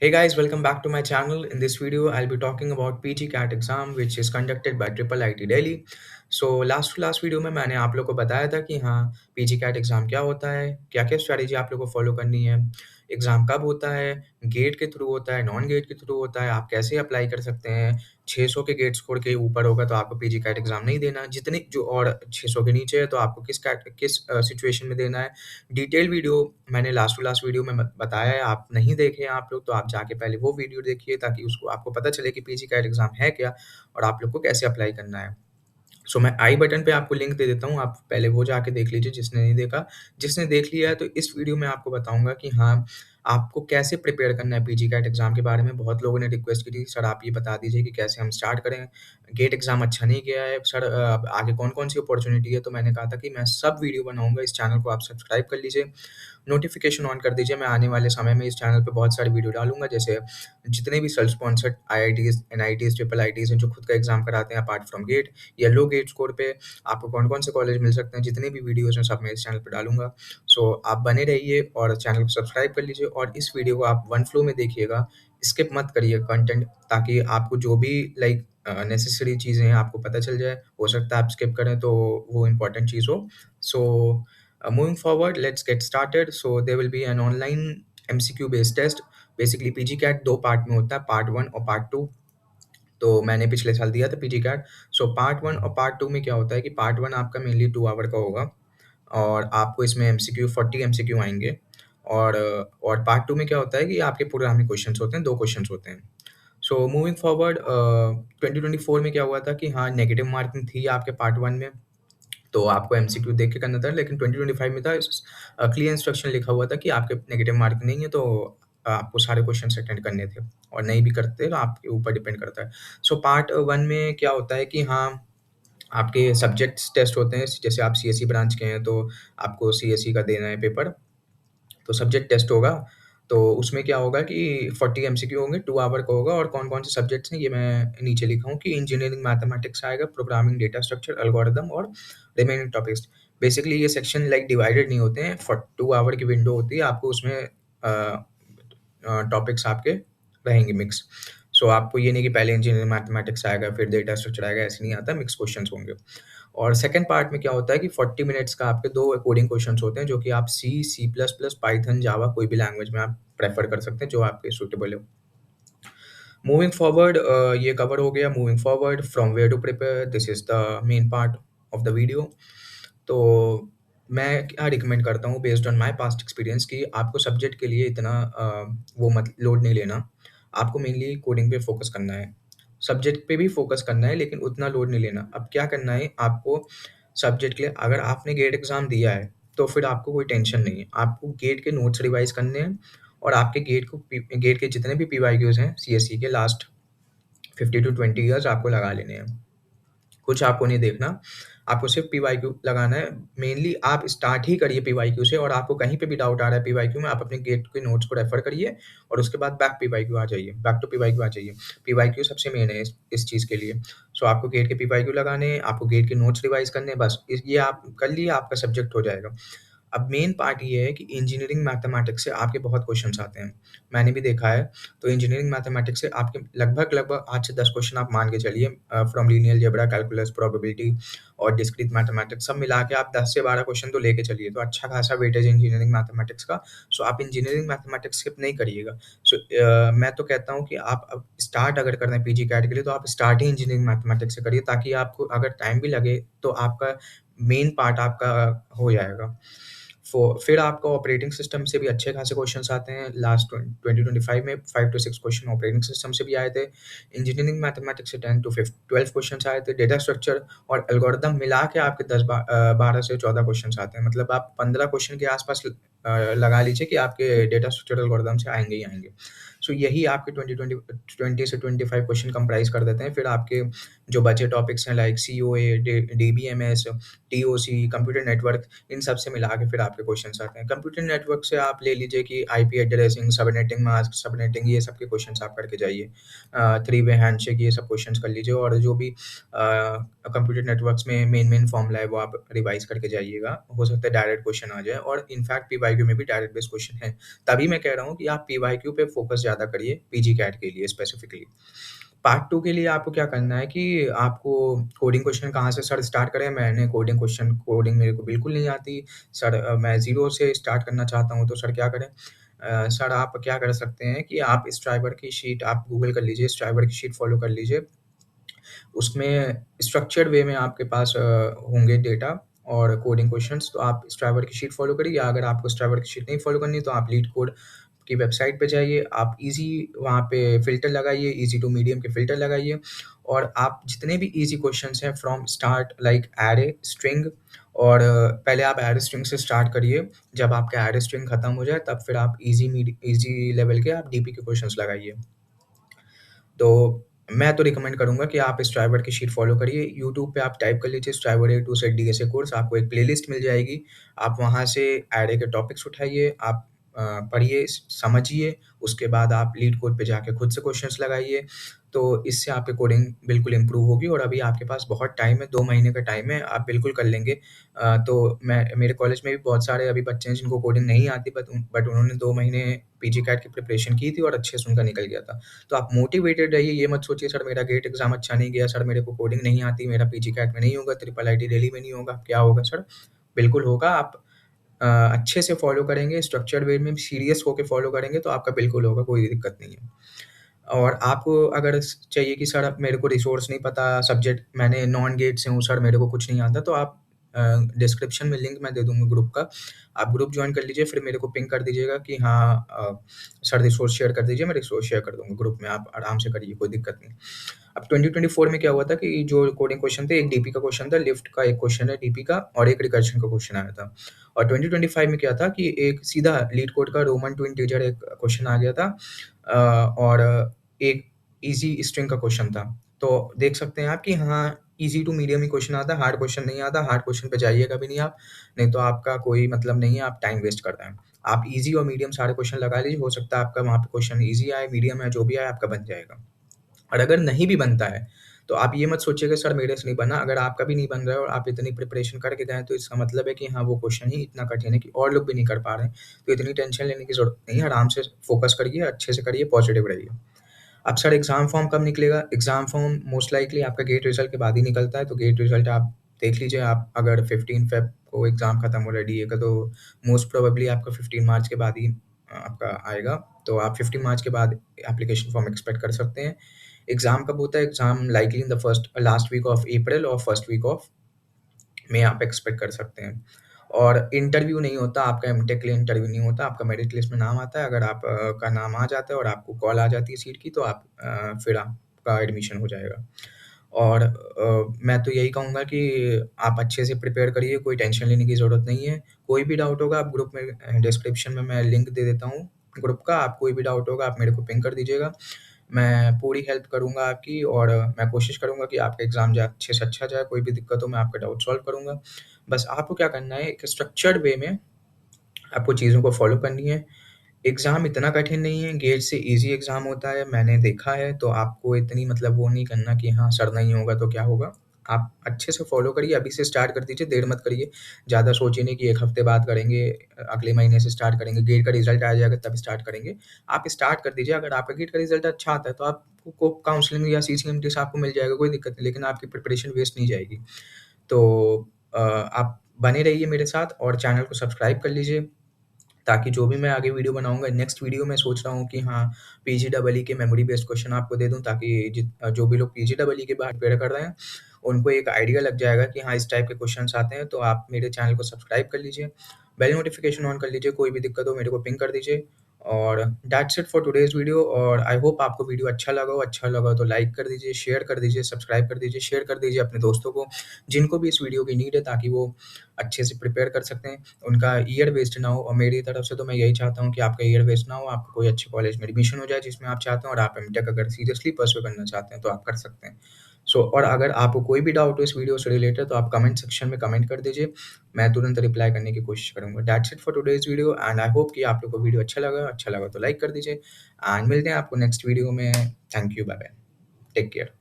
Hey guys, welcome back to my channel. In this video, I'll be talking about PG CAT exam which is conducted by Triple IT Delhi. So last video में मैंने आप लोग को बताया था कि हाँ पीजी कैट एग्ज़ाम क्या होता है, क्या-क्या स्ट्रैटेजी आप लोग को फॉलो करनी है, एग्ज़ाम कब होता है, गेट के थ्रू होता है, नॉन गेट के थ्रू होता है, आप कैसे अप्लाई कर सकते हैं, 600 के गेट स्कोर के ऊपर होगा तो आपको पीजी कैट एग्ज़ाम नहीं देना, जितने जो और 600 के नीचे है तो आपको किस सिचुएशन में देना है। डिटेल वीडियो मैंने लास्ट टू लास्ट वीडियो में बताया है, आप नहीं देखे हैं आप लोग तो आप जाके पहले वो वीडियो देखिए ताकि उसको आपको पता चले कि पीजी कैट एग्ज़ाम है क्या और आप लोग को कैसे अप्लाई करना है। सो मैं आई बटन पे आपको लिंक दे देता हूँ, आप पहले वो जाके देख लीजिए जिसने नहीं देखा। जिसने देख लिया है तो इस वीडियो में आपको बताऊँगा कि हाँ, आपको कैसे प्रिपेयर करना है पीजी कैट एग्ज़ाम के बारे में। बहुत लोगों ने रिक्वेस्ट की थी, सर आप ये बता दीजिए कि कैसे हम स्टार्ट करें? गेट एग्ज़ाम अच्छा नहीं गया है, सर आगे कौन-कौन सी अपॉर्च्युनिटी है? तो मैंने कहा था कि मैं सब वीडियो बनाऊँगा, इस चैनल को आप सब्सक्राइब कर लीजिए। नोटिफ़िकेशन ऑन कर दीजिए, मैं आने वाले समय में इस चैनल पे बहुत सारी वीडियो डालूँगा, जैसे जितने भी self sponsored IITs, NITs, triple ITs हैं, जो खुद का एग्ज़ाम कराते हैं अपार्ट फ्रॉम गेट या लो गेट स्कोर पे आपको कौन-कौन से कॉलेज मिल सकते हैं, जितने भी वीडियोज़ हैं सब मैं इस चैनल पे डालूँगा। सो आप बने रहिए और चैनल को सब्सक्राइब कर लीजिए और इस वीडियो को आप वन फ्लो में देखिएगा, स्किप मत करिए कंटेंट ताकि आपको जो भी नेसेसरी चीज़ें हैं आपको पता चल जाए। हो सकता है आप स्किप करें तो वो इम्पोर्टेंट चीज़ हो। सो moving forward, let's get started. So there will be an online MCQ based test. Basically PG CAT 2 part में होता है, पार्ट 1 और पार्ट 2। तो मैंने पिछले साल दिया था पीजी कैट। सो पार्ट 1 और पार्ट 2 में क्या होता है कि पार्ट 1 आपका मेनली 2 आवर का होगा और आपको इसमें एमसीक्यू 40 एमसीक्यू आएँगे और पार्ट 2 में क्या होता है कि आपके प्रोग्रामिंग क्वेश्चन्स होते हैं, 2 क्वेश्चन्स होते हैं। सो मूविंग फॉरवर्ड 2024 में क्या हुआ था कि हाँ, नेगेटिव मार्किंग थी आपके पार्ट 1 में। तो आपको एमसीक्यू देख के करना था, लेकिन 2025 में था क्लियर इंस्ट्रक्शन लिखा हुआ था कि आपके नेगेटिव मार्क नहीं है, तो आपको सारे क्वेश्चंस अटेंड करने थे और नहीं भी करते तो आपके ऊपर डिपेंड करता है। सो पार्ट 1 में क्या होता है कि हाँ, आपके सब्जेक्ट्स टेस्ट होते हैं, जैसे आप सीएसई ब्रांच के हैं, तो आपको सीएसई का देना है पेपर। तो सब्जेक्ट टेस्ट होगा, तो उसमें क्या होगा कि 40 एमसीक्यू होंगे, 2 आवर का होगा और कौन-कौन से सब्जेक्ट्स हैं, ये मैं नीचे लिखा हूँ कि इंजीनियरिंग मैथमेटिक्स आएगा, प्रोग्रामिंग, डेटा स्ट्रक्चर, एल्गोरिदम और रिमेनिंग टॉपिक्स। बेसिकली ये सेक्शन डिवाइडेड नहीं होते हैं, 2 आवर की विंडो होती है, आपको उसमें टॉपिक्स आपके रहेंगे मिक्स। सो आपको ये नहीं कि पहले इंजीनियरिंग मैथमेटिक्स आएगा, फिर डेटा स्ट्रक्चर आएगा, ऐसे नहीं आता, मिक्स क्वेश्चंस होंगे। और सेकंड पार्ट में क्या होता है कि 40 मिनट्स का आपके 2 कोडिंग क्वेश्चंस होते हैं, जो कि आप सी, सी प्लस प्लस, पाइथन, जावा कोई भी लैंग्वेज में आप प्रेफ़र कर सकते हैं, जो आपके सूटेबल हो। मूविंग फॉरवर्ड ये कवर हो गया। Moving forward from where to prepare, this is the main part of the video. तो मैं क्या रिकमेंड करता हूँ based on my past experience कि आपको सब्जेक्ट के लिए इतना वो मत लोड नहीं लेना। आपको मेनली कोडिंग पे फ़ोकस करना है। सब्जेक्ट पे भी फ़ोकस करना है लेकिन उतना लोड नहीं लेना। अब क्या करना है आपको सब्जेक्ट के लिए, अगर आपने गेट एग्ज़ाम दिया है, तो फिर आपको कोई टेंशन नहीं है। आपको गेट के नोट्स रिवाइज़ करने हैं और आपके गेट के जितने भी पीवाईक्यूज़ हैं सीएसई के लास्ट 50 टू 20 ईयर्स आपको लगा लेने हैं। कुछ आपको नहीं देखना, आपको सिर्फ़ पीवाईक्यू लगाना है। मेनली आप स्टार्ट ही करिए पीवाईक्यू से और आपको कहीं पे भी डाउट आ रहा है पीवाईक्यू में, आप अपने गेट के नोट्स को रेफ़र करिए और उसके बाद बैक टू पीवाईक्यू आ जाइए। पीवाईक्यू सबसे मेन है इस चीज़ के लिए। सो आपको गेट के पीवाईक्यू लगाने हैं, आपको गेट के नोट्स रिवाइज़ करने हैं, बस इस ये आप कर लिए, आपका सब्जेक्ट हो जाएगा। अब मेन पार्ट ये है कि इंजीनियरिंग मैथमेटिक्स से आपके बहुत क्वेश्चन्स आते हैं। मैंने भी देखा है, तो इंजीनियरिंग मैथमेटिक्स से आपके लगभग 8 से 10 क्वेश्चन आप मान के चलिए, from linear algebra, calculus, probability और डिस्क्रीट मैथमेटिक्स सब मिला के आप 10 से 12 क्वेश्चन तो लेके चलिए, तो अच्छा खासा वेटेज है इंजीनियरिंग मैथमेटिक्स का। सो आप इंजीनियरिंग मैथमेटिक्स स्किप नहीं करिएगा। सो मैं तो कहता हूँ कि आप अब स्टार्ट अगर कर रहे हैं पीजी कैट के लिए, तो आप स्टार्ट ही इंजीनियरिंग मैथमेटिक्स से करिए ताकि आपको अगर टाइम भी लगे, तो आपका मेन पार्ट आपका हो जाएगा। फिर आपको ऑपरेटिंग सिस्टम से भी अच्छे खासे क्वेश्चन्स आते हैं। लास्ट 2025 में 5 टू 6 क्वेश्चन ऑपरेटिंग सिस्टम से भी आए थे। इंजीनियरिंग मैथमेटिक्स से 10 टू 12 क्वेश्चन्स आए थे। डेटा स्ट्रक्चर और एल्गोरिदम मिला के आपके 12 से 14 क्वेश्चन्स आते हैं। मतलब आप 15 क्वेश्चन के आसपास लगा लीजिए कि आपके डेटा स्ट्रक्चर एल्गोरिदम से आएँगे ही आएँगे। सो यही आपके 20 से 25 क्वेश्चन कंप्राइज़ कर देते हैं। फिर आपके जो बचे टॉपिक्स हैं like COA, DBMS, TOC, computer network, इन सब से मिला के फिर आपके क्वेश्चन्स आते हैं। कंप्यूटर नेटवर्क से आप ले लीजिए कि IP addressing, subnetting mask, subnetting, ये सब के क्वेश्चन्स आप करके जाइए। थ्री वे हैंडशेक, ये सब क्वेश्चन्स कर लीजिए और जो भी कंप्यूटर नेटवर्क्स में मेन फॉर्मूला है वो आप रिवाइज़ करके जाइएगा। हो सकता है डायरेक्ट क्वेश्चन आ जाए और इनफैक्ट पीवाईक्यू में भी डायरेक्ट बेस्ड क्वेश्चन है। तभी मैं कह रहा हूँ कि आप पीवाईक्यू पे फोकस ज़्यादा करिए पीजी कैट के लिए स्पेसिफिकली। पार्ट 2 के लिए आपको क्या करना है कि आपको कोडिंग क्वेश्चन कहाँ से सर स्टार्ट करें? मैंने कोडिंग मेरे को बिल्कुल नहीं आती। सर मैं ज़ीरो से स्टार्ट करना चाहता हूँ, तो सर क्या करें? सर आप क्या कर सकते हैं कि आप स्ट्राइवर की शीट आप गूगल कर लीजिए, स्ट्राइवर की शीट फ़ॉलो कर लीजिए। उसमें स्ट्रक्चर्ड वे में आपके पास होंगे डेटा और कोडिंग क्वेश्चंस, तो आप स्ट्राइवर की शीट फ़ॉलो करिए। अगर आपको स्ट्राइवर की शीट नहीं फ़ॉलो करनी, तो आप लीड कोड की वेबसाइट पे जाइए, आप ईज़ी वहाँ पे फ़िल्टर लगाइए, ईज़ी टू मीडियम के फ़िल्टर लगाइए और आप जितने भी ईज़ी क्वेश्चंस हैं from start like array, string और पहले आप एरे स्ट्रिंग से स्टार्ट करिए। जब आपका एरे स्ट्रिंग खत्म हो जाए, तब फिर आप ईज़ी लेवल के आप डीपी के क्वेश्चंस लगाइए। तो मैं तो रिकमेंड करूँगा कि आप स्ट्राइवर की शीट फ़ॉलो करिए। यूट्यूब पे आप टाइप कर लीजिए Striver A to Z DSA course, आपको एक प्लेलिस्ट मिल जाएगी। आप वहाँ से एरे के टॉपिक्स उठाइए, आप पढ़िए, समझिए, उसके बाद आप लीड कोड पे जाके खुद से क्वेश्चंस लगाइए। तो इससे आपकी कोडिंग बिल्कुल इम्प्रूव होगी और अभी आपके पास बहुत टाइम है, 2 महीने का टाइम है, आप बिल्कुल कर लेंगे। तो मैं मेरे कॉलेज में भी बहुत सारे अभी बच्चे हैं जिनको कोडिंग नहीं आती बट उन्होंने 2 महीने पीजी कैट की प्रिपरेशन की थी और अच्छे से उनका निकल गया था। तो आप मोटिवेटेड रहिए, ये मत सोचिए सर मेरा गेट एग्ज़ाम अच्छा नहीं गया, सर मेरे को कोडिंग नहीं आती, मेरा पीजी कैट में नहीं होगा, ट्रिपल आईटी दिल्ली में नहीं होगा, क्या होगा सर? बिल्कुल होगा, आप अच्छे से फ़ॉलो करेंगे, स्ट्रक्चर्ड वे में सीरियस होके फ़ॉलो करेंगे तो आपका बिल्कुल होगा, कोई दिक्कत नहीं है। और आपको अगर चाहिए कि सर अब मेरे को रिसोर्स नहीं पता, सब्जेक्ट मैंने नॉन गेट से हूँ सर, मेरे को कुछ नहीं आता, तो आप डिस्क्रिप्शन में लिंक मैं दे दूँगा ग्रुप का। आप ग्रुप जॉइन कर लीजिए, फिर मेरे को पिंग कर दीजिएगा कि हाँ सर रिसोर्स शेयर कर दीजिए, मैं रिसोर्स शेयर कर दूँगा ग्रुप में, आप आराम से करिए, कोई दिक्कत नहीं। अब 2024 में क्या हुआ था कि जो कोडिंग क्वेश्चन थे, एक डीपी का क्वेश्चन था, लिफ्ट का एक क्वेश्चन है डीपी का और एक रिकर्शन का क्वेश्चन आया था। और 2025 में क्या था कि एक सीधा लीड कोड का रोमन टू इंटीजर एक क्वेश्चन आ गया था और एक ईज़ी स्ट्रिंग का क्वेश्चन था। तो देख सकते हैं आप कि हाँ, ईज़ी टू मीडियम ही क्वेश्चन आता है, हार्ड क्वेश्चन नहीं आता, हार्ड क्वेश्चन पे जाइएगा भी नहीं आप, नहीं तो आपका कोई मतलब नहीं है, आप टाइम वेस्ट कर रहे हैं। आप ईज़ी और मीडियम सारे क्वेश्चन लगा लीजिए, हो सकता है आपका वहाँ पे क्वेश्चन ईज़ी आए, मीडियम आए, जो भी आए आपका बन जाएगा। और अगर नहीं भी बनता है, तो आप ये मत सोचिए कि सर मेरे से नहीं बना, अगर आपका भी नहीं बन रहा है और आप इतनी प्रिपरेशन करके गए हैं, तो इसका मतलब है कि हाँ, वो क्वेश्चन ही इतना कठिन है कि और लोग भी नहीं कर पा रहे हैं। तो इतनी टेंशन लेने की ज़रूरत नहीं है, आराम से फ़ोकस करिए, अच्छे से करिए, पॉज़िटिव रहिए। अब सर एग्ज़ाम फॉर्म कब निकलेगा? एग्ज़ाम फॉर्म मोस्ट लाइकली आपका गेट रिज़ल्ट के बाद ही निकलता है, तो गेट रिज़ल्ट आप देख लीजिए, आप अगर 15 फ़ेब को एग्ज़ाम खत्म हो रहा है डीए का, तो मोस्ट प्रोबेबली आपका 15 मार्च के बाद ही आपका आएगा। तो आप 15 मार्च के बाद एप्लीकेशन फॉर्म एक्सपेक्ट कर सकते हैं। एग्ज़ाम कब होता है? Exam likely in the first last week of April और फर्स्ट वीक ऑफ में आप एक्सपेक्ट कर सकते हैं। और इंटरव्यू नहीं होता, आपका एमटेक के लिए इंटरव्यू नहीं होता, आपका मेरिट लिस्ट में नाम आता है, अगर आप का नाम आ जाता है और आपको कॉल आ जाती है सीट की, तो आप फिर आपका एडमिशन हो जाएगा। और मैं तो यही कहूँगा कि आप अच्छे से प्रिपेयर करिए, कोई टेंशन लेने की ज़रूरत नहीं है। कोई भी डाउट होगा आप ग्रुप में डिस्क्रिप्शन में मैं लिंक दे देता हूँ ग्रुप का, आप कोई भी डाउट होगा आप मेरे को पिंग कर दीजिएगा। मैं पूरी हेल्प करूँगा आपकी और मैं कोशिश करूँगा कि आपका एग्ज़ाम अच्छे से अच्छा जाए, कोई भी दिक्कत हो मैं आपका डाउट सॉल्व करूँगा। बस आपको क्या करना है, एक स्ट्रक्चर्ड वे में आपको चीज़ों को फ़ॉलो करनी है। एग्ज़ाम इतना कठिन नहीं है, गेट से ईज़ी एग्ज़ाम होता है, मैंने देखा है, तो आपको इतनी मतलब वो नहीं करना कि हाँ, सर नहीं होगा तो क्या होगा। आप अच्छे से फ़ॉलो करिए, अभी से स्टार्ट कर दीजिए, देर मत करिए। ज़्यादा सोचिए नहीं कि 1 हफ़्ते बाद करेंगे, अगले महीने से स्टार्ट करेंगे, गेट का रिज़ल्ट आ जाएगा तब स्टार्ट करेंगे। आप स्टार्ट कर दीजिए, अगर आपका गेट का रिज़ल्ट अच्छा आता है, तो आपको काउंसलिंग या सीसीएमटी से आपको मिल जाएगा, कोई दिक्कत नहीं, लेकिन आपकी प्रिपरेशन वेस्ट नहीं जाएगी। तो आप बने रहिए मेरे साथ और चैनल को सब्सक्राइब कर लीजिए। ताकि जो भी मैं आगे वीडियो बनाऊँगा, नेक्स्ट वीडियो में सोच रहा हूँ कि हाँ, पीजीईई के मेमोरी बेस्ड क्वेश्चन आपको दे दूँ ताकि जो भी लोग पीजीईई के बाद प्रिपेयर कर रहे हैं, उनको एक आइडिया लग जाएगा कि हाँ, इस टाइप के क्वेश्चन्स आते हैं, तो आप मेरे चैनल को सब्सक्राइब कर लीजिए, बेल नोटिफ़िकेशन ऑन कर लीजिए, कोई भी दिक्कत हो मेरे को पिंग कर दीजिए और that's it for today's video और आई होप आपको वीडियो अच्छा लगा हो तो लाइक कर दीजिए, शेयर कर दीजिए, सब्सक्राइब कर दीजिए, शेयर कर दीजिए अपने दोस्तों को, जिनको भी इस वीडियो की नीड है ताकि वो अच्छे से प्रिपेयर कर सकते हैं। उनका ईयर वेस्ट ना हो और मेरी तरफ से तो मैं यही चाहता हूँ कि आपका ईयर वेस्ट ना हो, आपको कोई अच्छे कॉलेज में एडमिशन हो जाए जिसमें आप चाहते हैं और आप एमटेक अगर सीरियसली परस्यू करना चाहते हैं तो आप कर सकते हैं। और अगर आपको कोई भी डाउट हो इस वीडियो से रिलेटेड तो आप कमेंट सेक्शन में कमेंट कर दीजिए, मैं तुरंत रिप्लाई करने की कोशिश करूँगा। That's it for today's video and I hope कि आप लोग को वीडियो अच्छा लगा तो लाइक कर दीजिए एंड मिलते हैं आपको नेक्स्ट वीडियो में। Thank you, bye bye, take care.